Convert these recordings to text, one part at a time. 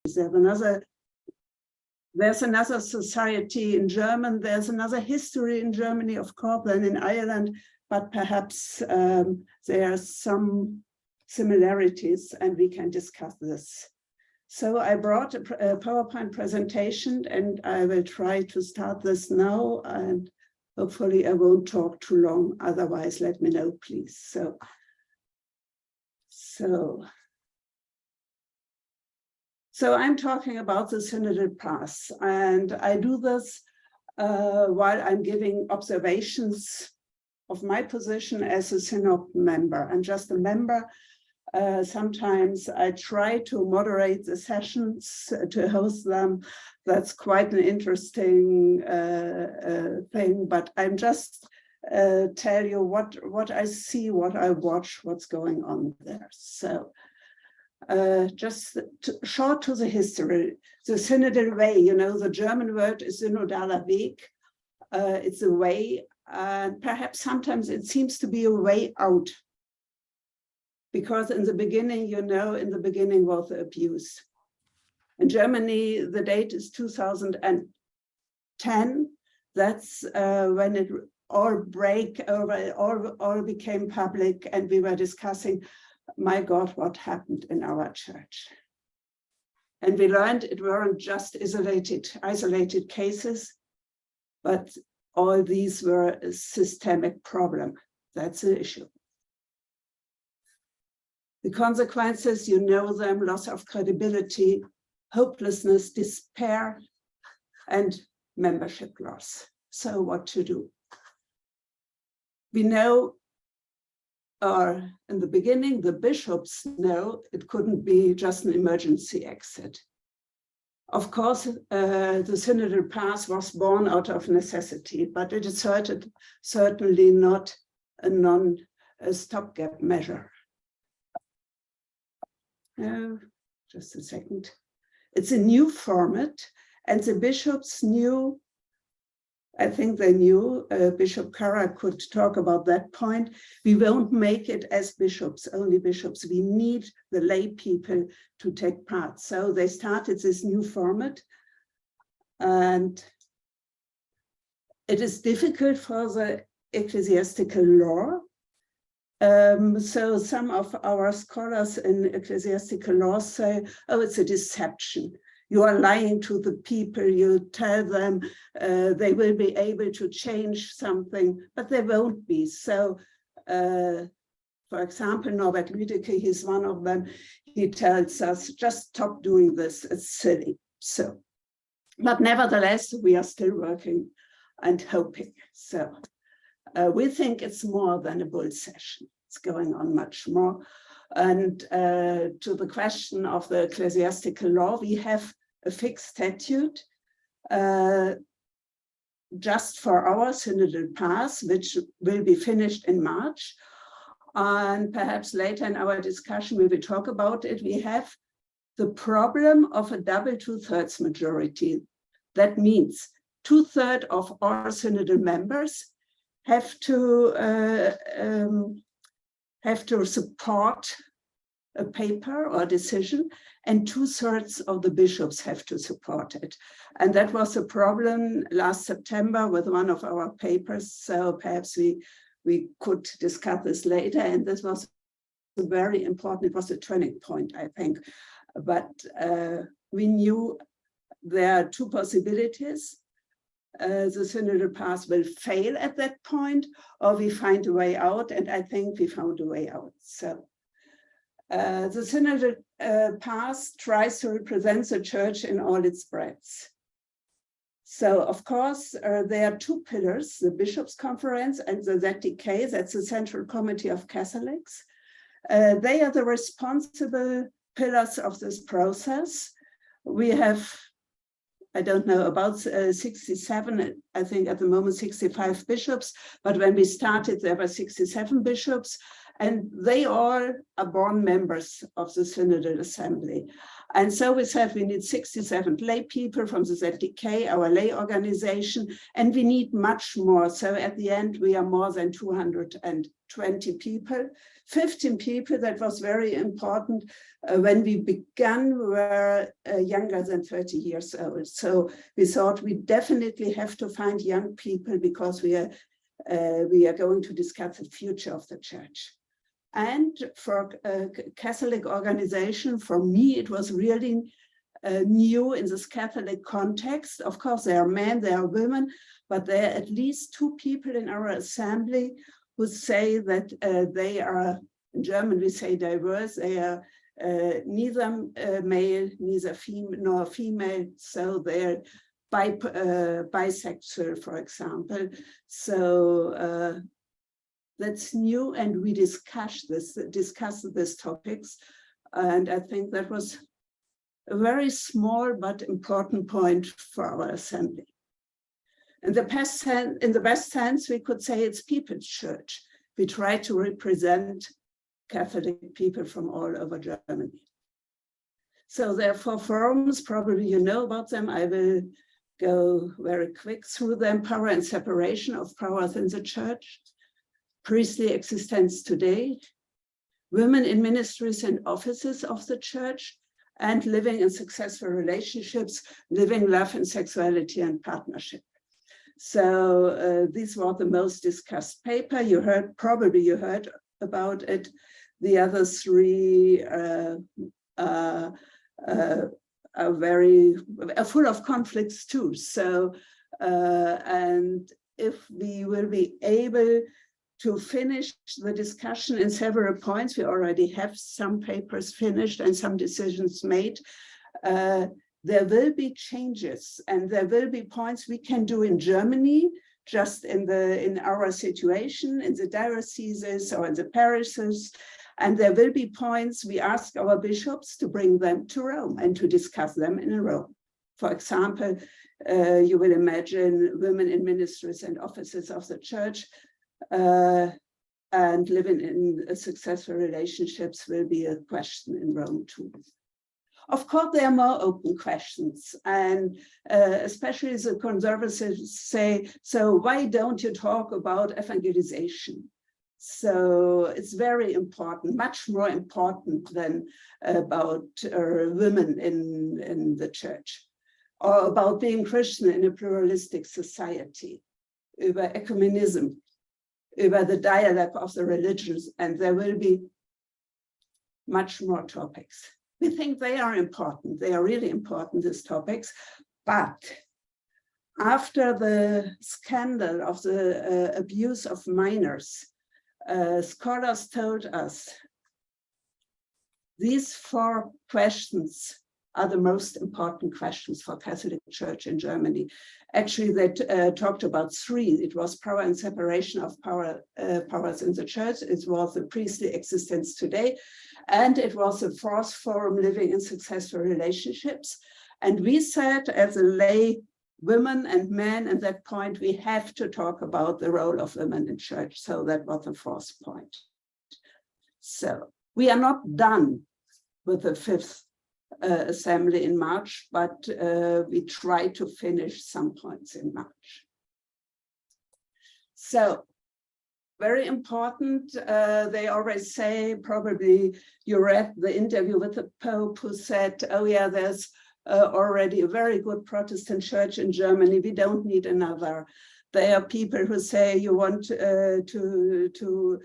There's another society in German, there's another history in Germany, of course, than in Ireland, but perhaps there are some similarities and we can discuss this. So I brought a PowerPoint presentation and I will try to start this now, and hopefully I won't talk too long, otherwise let me know, please. So I'm talking about the Synodal Path, and I do this while I'm giving observations of my position as a Synod member. I'm just a member. Sometimes I try to moderate the sessions, to host them. That's quite an interesting thing, but I'm just tell you what I see, what I watch, what's going on there. So just short to the history, the synodal way, you know, the German word is synodaler Weg. It's a way, and perhaps sometimes it seems to be a way out. Because in the beginning, you know, in the beginning was the abuse. In Germany, the date is 2010. That's when it all break over, all became public, and we were discussing, my God, what happened in our church. And we learned it weren't just isolated cases, but all these were a systemic problem. That's the issue. The consequences, you know them: loss of credibility, hopelessness, despair, and membership loss. So what to do? We know, or in the beginning, the bishops know it couldn't be just an emergency exit. Of course, the Synodal Path was born out of necessity, but it is certainly not a stopgap measure. Just a second. It's a new format, and the bishops knew, I think they knew, Bishop Kara could talk about that point. We won't make it as bishops, only bishops. We need the lay people to take part. So they started this new format, and it is difficult for the ecclesiastical law. So some of our scholars in ecclesiastical law say, oh, it's a deception. You are lying to the people, you tell them they will be able to change something, but they won't be. So, for example, Norbert Lüdecke, he's one of them, he tells us, just stop doing this, it's silly. So, but nevertheless, we are still working and hoping. So. We think it's more than a bull session. It's going on much more. And to the question of the ecclesiastical law, we have a fixed statute just for our Synodal Path, which will be finished in March. And perhaps later in our discussion, we will talk about it. We have the problem of a double 2/3 majority. That means 2/3 of all Synodal members have to support a paper or decision, and 2/3 of the bishops have to support it. And that was a problem last September with one of our papers. So perhaps we could discuss this later. And this was very important. It was a turning point, I think. But we knew there are two possibilities. The Synodal Path will fail at that point, or we find a way out, and I think we found a way out. So the Synodal Path tries to represent the church in all its breadths. So, of course, there are two pillars, the Bishops' Conference and the ZDK, that's the Central Committee of Catholics. They are the responsible pillars of this process. We have, I don't know, about 67, I think at the moment 65 bishops, but when we started there were 67 bishops, And they all are born members of the Synodal Assembly. And so we said we need 67 lay people from the ZDK, our lay organization, and we need much more. So at the end, we are more than 220 people. 15 people, that was very important. When we began, we were younger than 30 years old. So we thought we definitely have to find young people because we are going to discuss the future of the church. And for a Catholic organization, for me, it was really new in this Catholic context. Of course, there are men, there are women, but there are at least 2 people in our assembly who say that they are, in German we say diverse, they are neither male, neither nor female, so they're bisexual, for example. So that's new, and we discussed these topics, and I think that was a very small but important point for our assembly. In the best sense, we could say it's people's church. We try to represent Catholic people from all over Germany. So there are 4 forums, probably you know about them. I will go very quick through them. Power and separation of powers in the church, priestly existence today, women in ministries and offices of the church, and living in successful relationships, living love and sexuality and partnership. So these were the most discussed paper. Probably you heard about it. The other 3 are full of conflicts too. So, and if we will be able to finish the discussion in several points, we already have some papers finished and some decisions made. There will be changes, and there will be points we can do in Germany, just in our situation, in the dioceses or in the parishes. And there will be points we ask our bishops to bring them to Rome and to discuss them in Rome. For example, you will imagine women in ministries and offices of the church and living in successful relationships will be a question in Rome too. Of course, there are more open questions, and especially the conservatives say, so why don't you talk about evangelization? So it's very important, much more important than about women in the church, or about being Christian in a pluralistic society, über ecumenism, über the dialogue of the religions, and there will be much more topics. We think they are important. They are really important, these topics. But after the scandal of the abuse of minors, scholars told us these 4 questions are the most important questions for Catholic Church in Germany. Actually, they talked about 3. It was power and separation of powers in the church. It was the priestly existence today. And it was the 4th forum, living in successful relationships. And we said, as a lay women and men, at that point, we have to talk about the role of women in church. So that was the 4th point. So we are not done with the 5th assembly in March, but we try to finish some points in March. So very important, they always say, probably you read the interview with the Pope who said, oh yeah, there's already a very good Protestant church in Germany, we don't need another. There are people who say you want to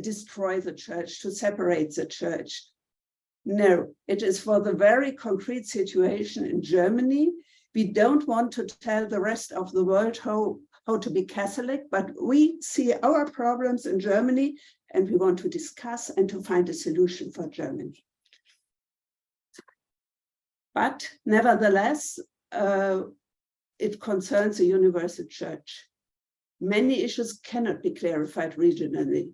destroy the church, to separate the church. No, it is for the very concrete situation in Germany. We don't want to tell the rest of the world how to be Catholic, but we see our problems in Germany and we want to discuss and to find a solution for Germany. But nevertheless, it concerns the universal church. Many issues cannot be clarified regionally.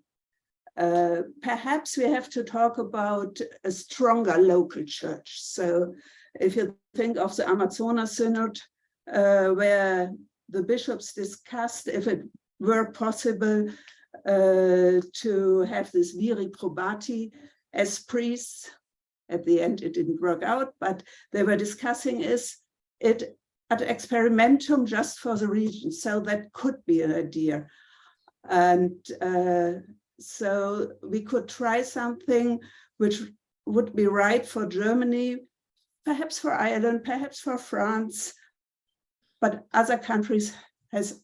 Perhaps we have to talk about a stronger local church. So if you think of the Amazonas Synod, where the bishops discussed if it were possible to have this viri probati as priests. At the end, it didn't work out, but they were discussing is it ad experimentum just for the region. So that could be an idea. And so we could try something which would be right for Germany, perhaps for Ireland, perhaps for France, but other countries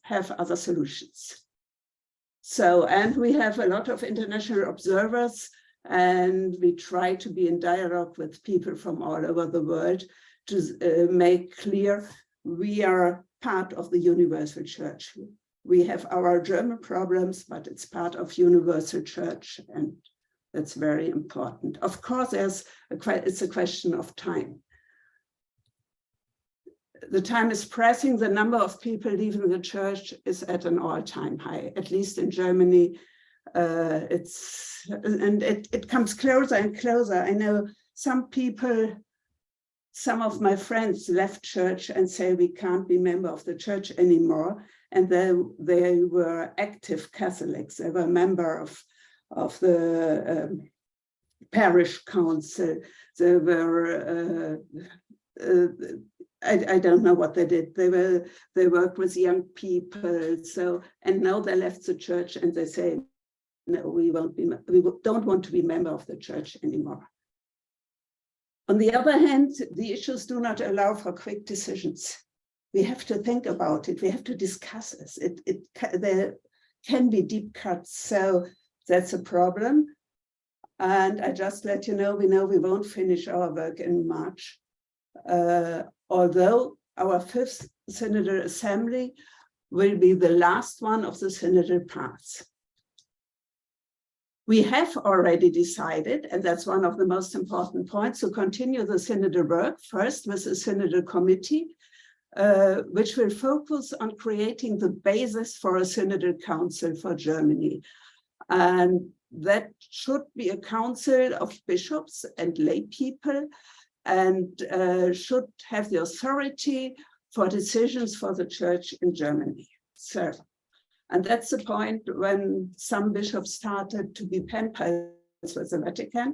have other solutions. So, and we have a lot of international observers, and we try to be in dialogue with people from all over the world to make clear we are part of the universal church. We have our German problems, but it's part of universal church, and that's very important. Of course, it's a question of time. The time is pressing. The number of people leaving the church is at an all-time high, at least in Germany. It comes closer and closer. I know some people, some of my friends left church and say we can't be member of the church anymore. And they were active Catholics. They were member of the parish council. They were I don't know what they did. They worked with young people. So, and now they left the church and they say, no, we don't want to be member of the church anymore. On the other hand, the issues do not allow for quick decisions. We have to think about it. We have to discuss this. There can be deep cuts. So that's a problem. And I just let you know we won't finish our work in March. Although our 5th Synodal Assembly will be the last one of the Synodal Path. We have already decided, and that's one of the most important points, to continue the Synodal work, first with the Synodal Committee, which will focus on creating the basis for a Synodal Council for Germany. And that should be a council of bishops and lay people, and should have the authority for decisions for the church in Germany. So, and that's the point when some bishops started to be pen pals with the Vatican.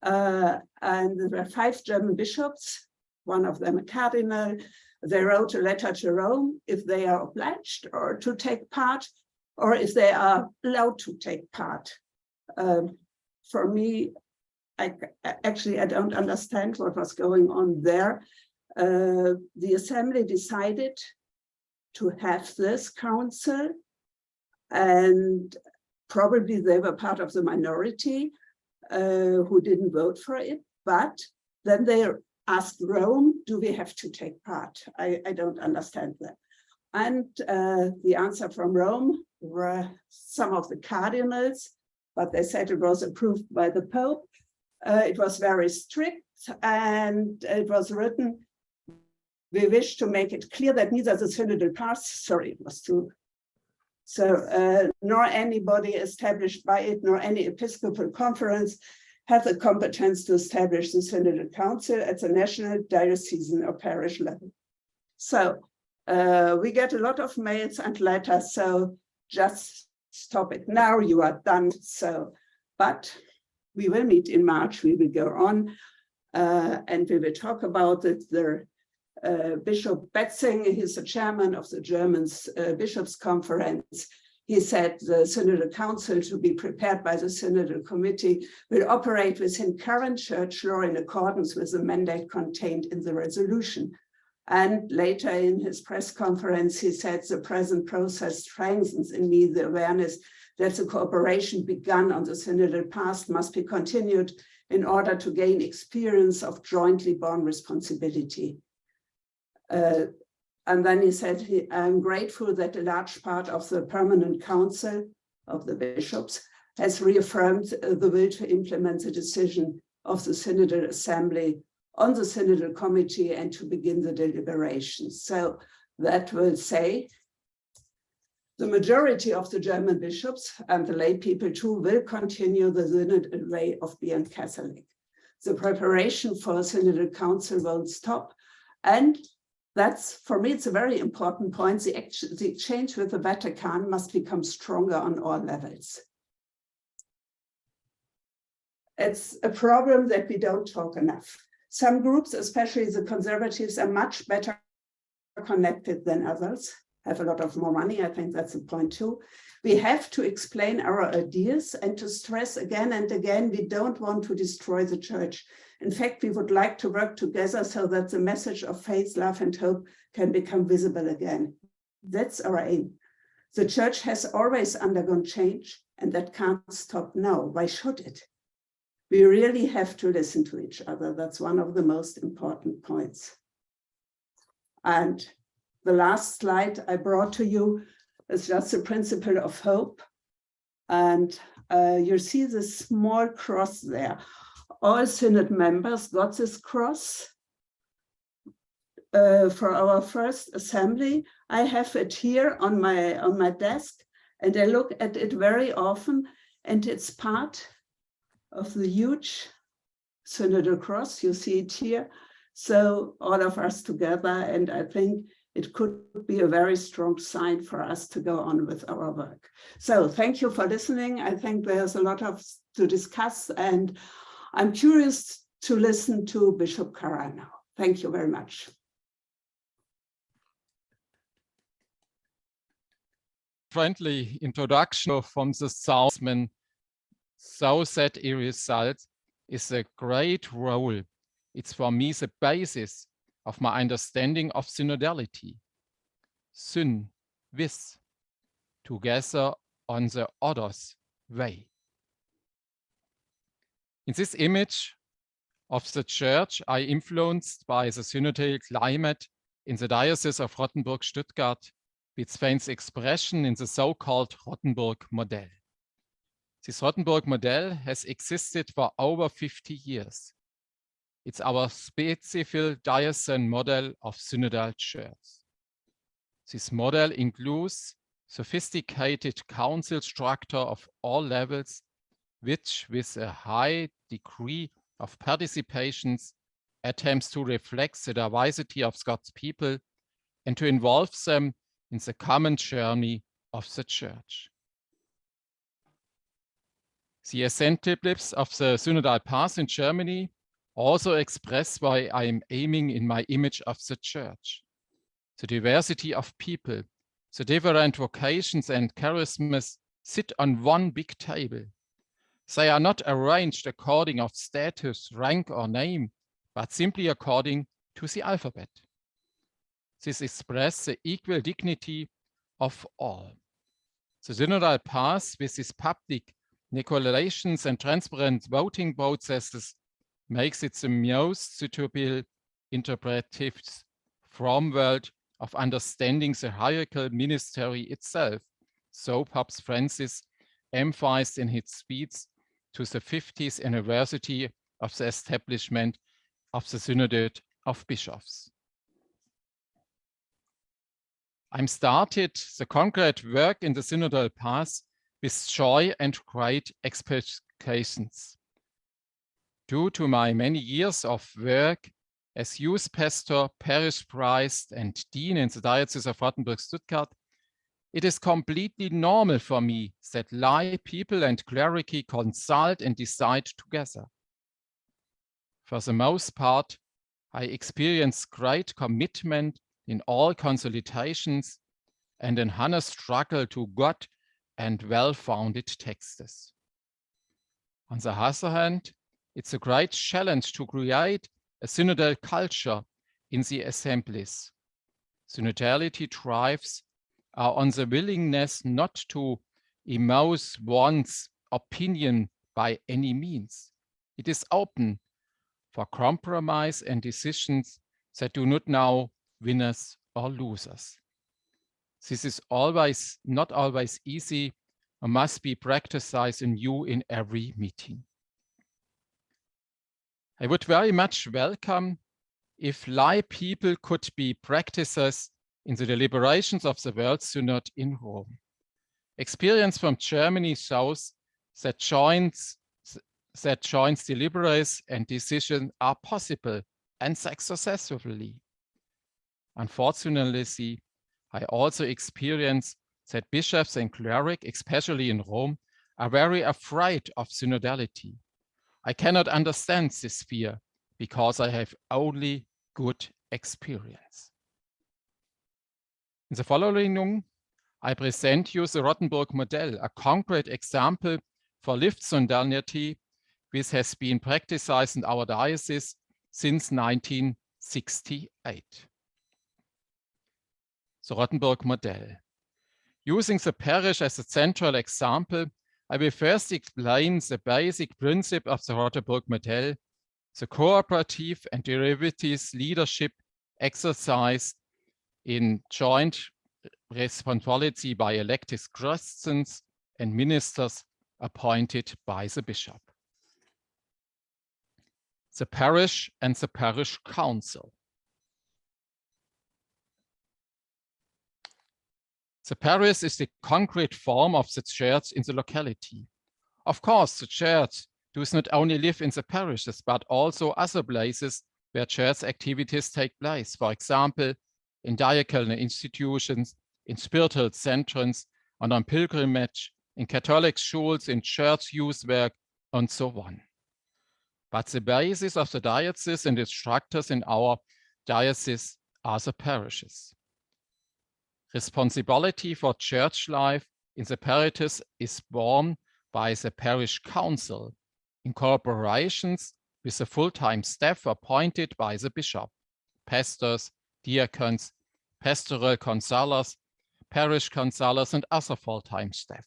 And there were 5 German bishops, one of them a cardinal. They wrote a letter to Rome if they are obliged or to take part, or if they are allowed to take part. For me, I don't understand what was going on there. The assembly decided to have this council, and probably they were part of the minority who didn't vote for it, but then they asked Rome, do we have to take part? I don't understand that. And the answer from Rome were some of the cardinals, but they said it was approved by the Pope. It was very strict, and it was written, we wish to make it clear that neither the Synodal Path, nor anybody established by it, nor any episcopal conference have the competence to establish the Synodal Council at the national, diocesan, or parish level. So we get a lot of mails and letters, so just stop it now, you are done. So, but we will meet in March, we will go on, and we will talk about it. Bishop Betzing, he's the chairman of the German Bishops' Conference. He said the Synodal Council, to be prepared by the Synodal Committee, will operate within current church law in accordance with the mandate contained in the resolution. And later in his press conference, he said the present process strengthens in me the awareness that the cooperation begun on the Synodal Path must be continued in order to gain experience of jointly borne responsibility. And then he said, I'm grateful that a large part of the permanent council of the bishops has reaffirmed the will to implement the decision of the Synodal Assembly on the Synodal Committee and to begin the deliberations. So that will say the majority of the German bishops and the lay people too will continue the Synodal way of being Catholic. The preparation for a Synodal Council won't stop, and That's, for me, it's a very important point. The exchange with the Vatican must become stronger on all levels. It's a problem that we don't talk enough. Some groups, especially the conservatives, are much better connected than others, have a lot of more money. I think that's a point too. We have to explain our ideas and to stress again and again, we don't want to destroy the church. In fact, we would like to work together so that the message of faith, love, and hope can become visible again. That's our aim. The church has always undergone change, and that can't stop now. Why should it? We really have to listen to each other. That's one of the most important points. And the last slide I brought to you is just the principle of hope. And you see this small cross there. All synod members got this cross for our first assembly. I have it here on my desk, and I look at it very often, and it's part of the huge synodal cross. You see it here. So all of us together, and I think it could be a very strong sign for us to go on with our work. So thank you for listening. I think there's a lot to discuss, and I'm curious to listen to Bishop Kara now. Thank you very much. Friendly introduction from the Southman. So that a result is a great role. It's for me the basis of my understanding of synodality. Syn, with, together on the other's way. In this image of the church, I influenced by the synodal climate in the Diocese of Rottenburg-Stuttgart, which finds expression in the so-called Rottenburg model. This Rottenburg model has existed for over 50 years. It's our specific diocesan model of synodal church. This model includes sophisticated council structure of all levels, which with a high degree of participations attempts to reflect the diversity of God's people and to involve them in the common journey of the church. The essentials of the Synodal Path in Germany also express why I am aiming in my image of the church. The diversity of people, the different vocations and charismas sit on one big table. They are not arranged according of status, rank or name, but simply according to the alphabet. This expresses the equal dignity of all. The Synodal Path with its public declarations and transparent voting processes makes it the most suitable interpretive framework of understanding the hierarchical ministry itself. So Pope Francis emphasized in his speech to the 50th anniversary of the establishment of the Synod of Bishops. I started the concrete work in the Synodal Path with joy and great expectations. Due to my many years of work as youth pastor, parish priest, and dean in the Diocese of Rottenburg-Stuttgart, it is completely normal for me that lay people and clergy consult and decide together. For the most part, I experience great commitment in all consultations and an honest struggle to God and well-founded texts. On the other hand, it's a great challenge to create a synodal culture in the assemblies. Synodality thrives on the willingness not to impose one's opinion by any means. It is open for compromise and decisions that do not know winners or losers. This is not always easy and must be practiced anew in every meeting. I would very much welcome if lay people could be practices in the deliberations of the World Synod in Rome. Experience from Germany shows that joint deliberations and decisions are possible and successfully. Unfortunately, I also experience that bishops and clerics, especially in Rome, are very afraid of synodality. I cannot understand this fear because I have only good experience. In the following, I present you the Rothenburg model, a concrete example for lived synodality which has been practiced in our diocese since 1968. The Rothenburg model. Using the parish as a central example, I will first explain the basic principle of the Rothenburg model, the cooperative and derivatives leadership exercised in joint responsibility by elected Christians and ministers appointed by the bishop. The parish and the parish council. The parish is the concrete form of the church in the locality. Of course, the church does not only live in the parishes, but also other places where church activities take place. For example, in diaconal institutions, in spiritual centers, and on pilgrimage, in Catholic schools, in church youth work, and so on. But the basis of the diocese and its structures in our diocese are the parishes. Responsibility for church life in the parishes is borne by the parish council in collaborations with the full-time staff appointed by the bishop, pastors, diacons, pastoral counselors, parish counselors, and other full-time staff.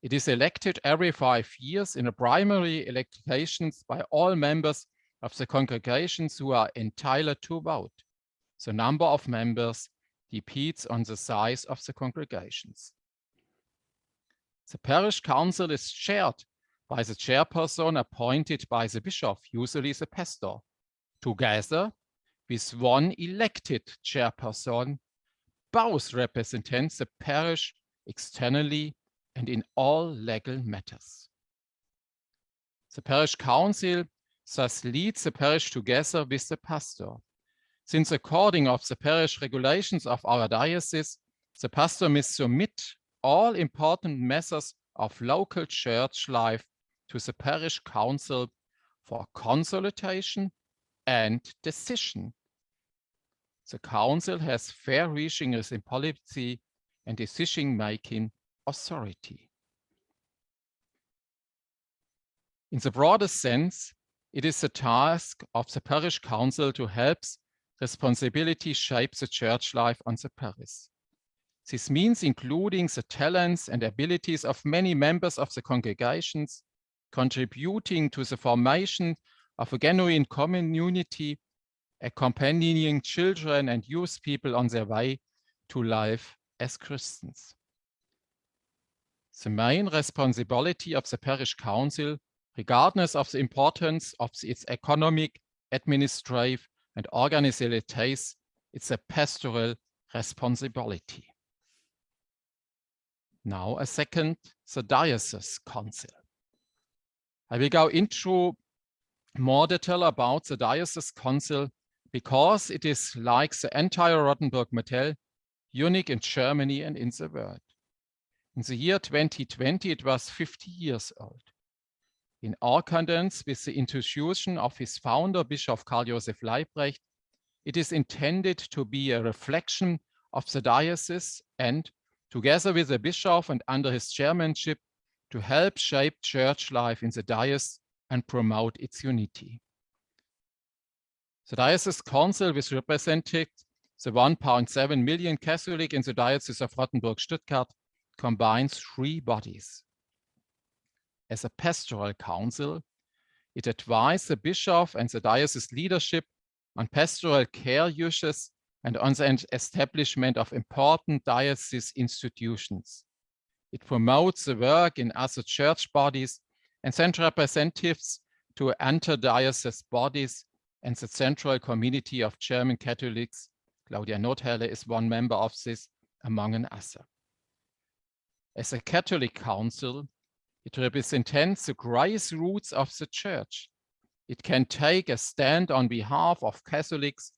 It is elected every 5 years in a primary elections by all members of the congregations who are entitled to vote. The number of members depends on the size of the congregations. The parish council is chaired by the chairperson appointed by the bishop, usually the pastor, together with one elected chairperson. Both represent the parish externally and in all legal matters. The parish council thus leads the parish together with the pastor. Since according of the parish regulations of our diocese, the pastor must submit all important matters of local church life to the parish council for consultation and decision. The council has far-reaching responsibility and decision-making authority. In the broadest sense, it is the task of the parish council to help responsibility shape the church life on the parish. This means including the talents and abilities of many members of the congregations, contributing to the formation of a genuine community, accompanying children and youth people on their way to life as Christians. The main responsibility of the parish council, regardless of the importance of its economic, administrative, and organizational tasks, it's a pastoral responsibility. Now a second, the diocese council. I will go into more detail about the diocese council because it is like the entire Rothenburg model, unique in Germany and in the world. In the year 2020, it was 50 years old. In accordance with the institution of his founder, Bishop Karl Josef Leibrecht, it is intended to be a reflection of the diocese and, together with the bishop and under his chairmanship, to help shape church life in the diocese and promote its unity. The diocese council, which represented the 1.7 million Catholic in the diocese of Rothenburg-Stuttgart, combines 3 bodies. As a pastoral council, it advised the bishop and the diocese leadership on pastoral care issues and on the establishment of important diocese institutions. It promotes the work in other church bodies and sends representatives to inter-diocese bodies and the central community of German Catholics. Claudia Nothelle is one member of this, among others. As a Catholic council, it represents the grassroots of the church. It can take a stand on behalf of Catholics,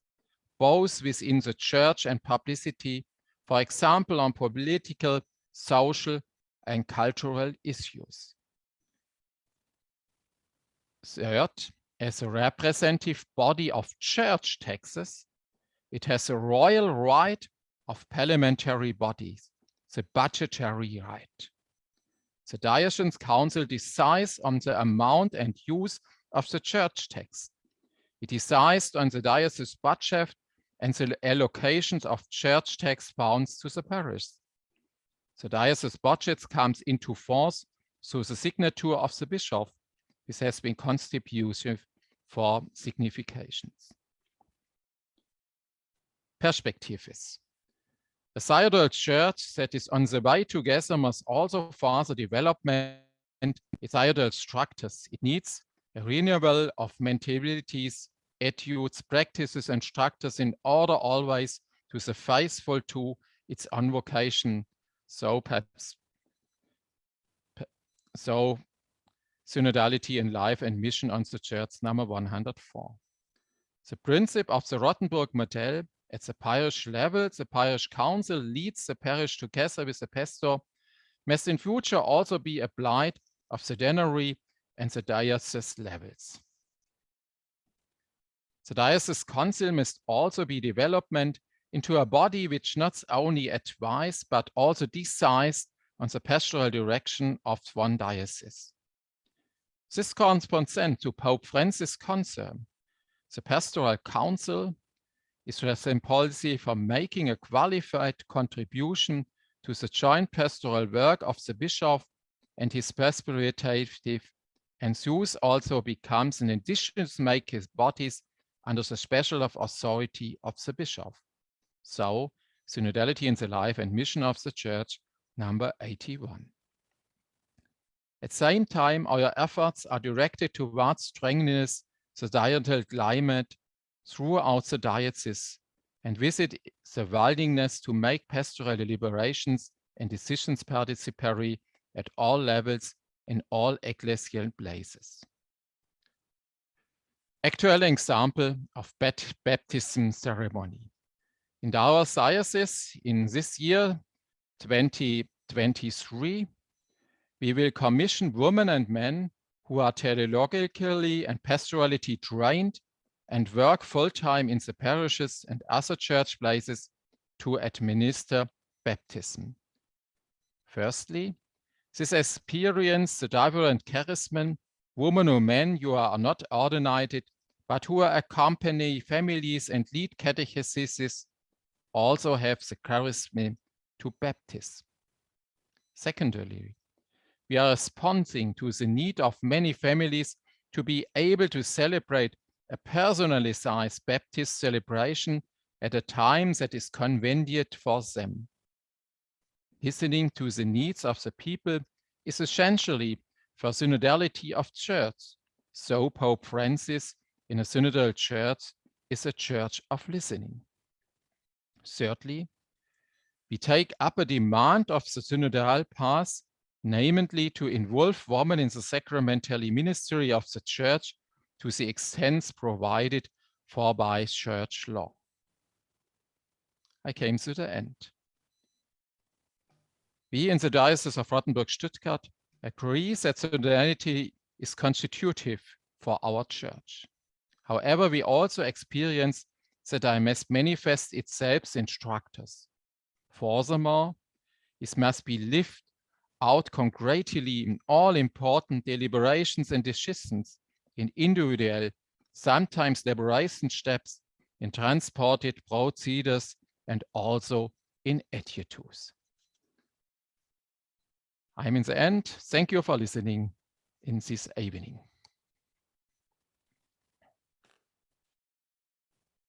both within the church and publicity, for example, on political, social, and cultural issues. Third, as a representative body of church taxes, it has a royal right of parliamentary bodies, the budgetary right. The Diocese Council decides on the amount and use of the church tax. It decides on the diocese budget and the allocations of church tax funds to the parish. The diocese budget comes into force through the signature of the bishop. This has been constitutive for significations. Perspectives. A synodal church that is on the way together must also further development its synodal structures. It needs a renewal of mentalities, attitudes, practices, and structures in order always to be faithful to its own vocation. So synodality in life and mission on the church, number 104. The principle of the Rothenburg model at the parish level, the parish council leads the parish together with the pastor, must in future also be applied of the deanery and the diocese levels. The diocese council must also be developed into a body which not only advise but also decides on the pastoral direction of one diocese. This corresponds then to Pope Francis' concern. The pastoral council is responsible for making a qualified contribution to the joint pastoral work of the bishop and his presbytery, and thus also becomes an additional making bodies under the special authority of the bishop. So, synodality in the life and mission of the church, number 81. At the same time, our efforts are directed towards strengthening the synodal climate throughout the diocese, and with it the willingness to make pastoral deliberations and decisions participatory at all levels in all ecclesial places. Actual example of baptism ceremony. In our diocese in this year, 2023, we will commission women and men who are theologically and pastorally trained and work full-time in the parishes and other church places to administer baptism. Firstly, this experience the different charism, women or men who are not ordinated, but who accompany families and lead catechesis, also have the charism to baptize. Secondly, we are responding to the need of many families to be able to celebrate a personalized Baptist celebration at a time that is convenient for them. Listening to the needs of the people is essentially for synodality of church. So Pope Francis in a synodal church is a church of listening. Thirdly, we take up a demand of the synodal path, namely to involve women in the sacramental ministry of the church to the extent provided for by church law. I came to the end. We in the Diocese of Rothenburg-Stuttgart agree that synodality is constitutive for our church. However, we also experience that it must manifest itself in structures. Furthermore, it must be lived out concretely in all important deliberations and decisions, in individual, sometimes liberation steps, in transported procedures, and also in attitudes. I'm in the end. Thank you for listening in this evening.